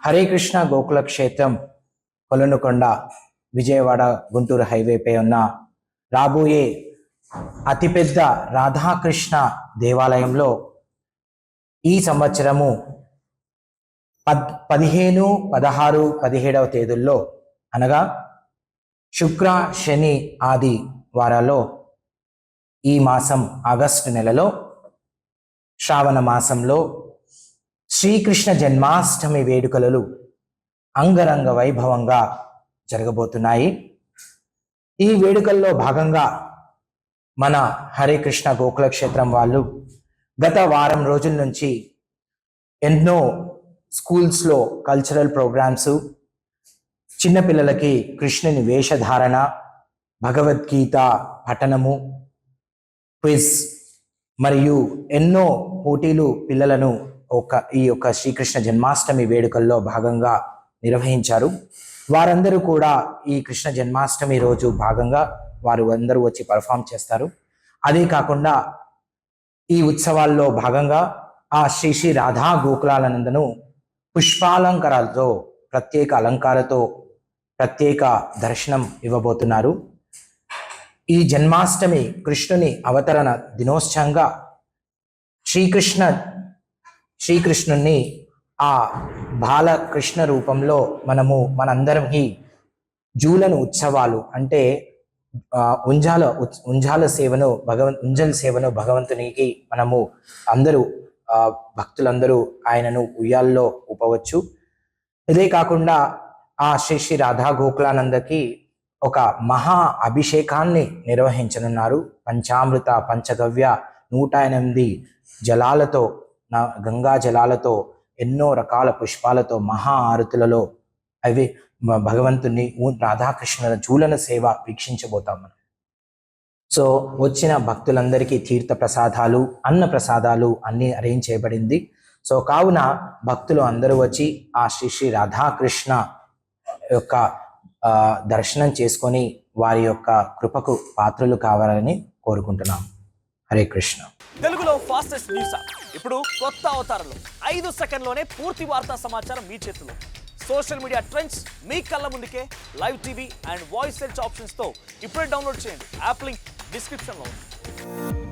హరే కృష్ణ గోకుల క్షేత్రం కొలనుకొండ విజయవాడ గుంటూరు హైవేపై ఉన్న రాబోయే అతిపెద్ద రాధాకృష్ణ దేవాలయంలో ఈ సంవత్సరము 15, 16, 17వ తేదీల్లో అనగా శుక్ర శని ఆది వారాల్లో ఈ మాసం ఆగస్టు నెలలో శ్రావణ మాసంలో శ్రీకృష్ణ జన్మాష్టమి వేడుకలు అంగరంగ వైభవంగా జరగబోతున్నాయి. ఈ వేడుకల్లో భాగంగా మన హరే కృష్ణ గోకుల క్షేత్రం వాళ్ళు గత వారం రోజుల నుంచి ఎన్నో స్కూల్స్లో కల్చరల్ ప్రోగ్రామ్స్, చిన్నపిల్లలకి కృష్ణుని వేషధారణ, భగవద్గీత పఠనము, క్విజ్ మరియు ఎన్నో పోటీలు పిల్లలను ఈ యొక్క శ్రీకృష్ణ జన్మాష్టమి వేడుకల్లో భాగంగా నిర్వహించారు. వారందరూ కూడా ఈ కృష్ణ జన్మాష్టమి రోజు భాగంగా వారు అందరూ వచ్చి పర్ఫామ్ చేస్తారు. అదే కాకుండా ఈ ఉత్సవాల్లో భాగంగా ఆ శ్రీ శ్రీ రాధా గోకులానందను పుష్పాలంకారాలతో, ప్రత్యేక అలంకారతో ప్రత్యేక దర్శనం ఇవ్వబోతున్నారు. ఈ జన్మాష్టమి కృష్ణుని అవతరణ దినోత్సవంగా శ్రీకృష్ణుని ఆ బాలకృష్ణ రూపంలో మనందరం ఈ జూలను ఉత్సవాలు అంటే ఉంజాల సేవను భగవంతునికి మనము అందరూ భక్తులందరూ ఆయనను ఉయ్యాల్లో ఊపవచ్చు. ఇదే కాకుండా ఆ శ్రీ శ్రీ రాధా గోకులానందకి ఒక మహా అభిషేకాన్ని నిర్వహించనున్నారు. పంచామృత పంచగవ్య 108 జలాలతో, గంగా జలాలతో, ఎన్నో రకాల పుష్పాలతో మహా ఆరతులలో అవి భగవంతుని రాధాకృష్ణుల జూలన సేవ వీక్షించబోతాం మనం. సో వచ్చిన భక్తులందరికీ తీర్థ ప్రసాదాలు, అన్న ప్రసాదాలు అన్నీ అరేంజ్ చేయబడింది. సో కావున భక్తులు అందరూ వచ్చి ఆ శ్రీ శ్రీ రాధాకృష్ణ యొక్క దర్శనం చేసుకొని వారి యొక్క కృపకు పాత్రలు కావాలని కోరుకుంటున్నాం. హరే కృష్ణ. తెలుగులో ఫాస్టెస్ట్ న్యూస్ ఇప్పుడు కొత్త అవతారంలో 5 సెకండ్లోనే పూర్తి వార్తా సమాచారం మీ చేతిలో. సోషల్ మీడియా ట్రెండ్స్ మీ కళ్ళ ముందుకే live TV and voice search ఆప్షన్స్తో ఇప్పుడే డౌన్లోడ్ చేయండి. యాప్ లింక్ డిస్క్రిప్షన్లో ఉంది.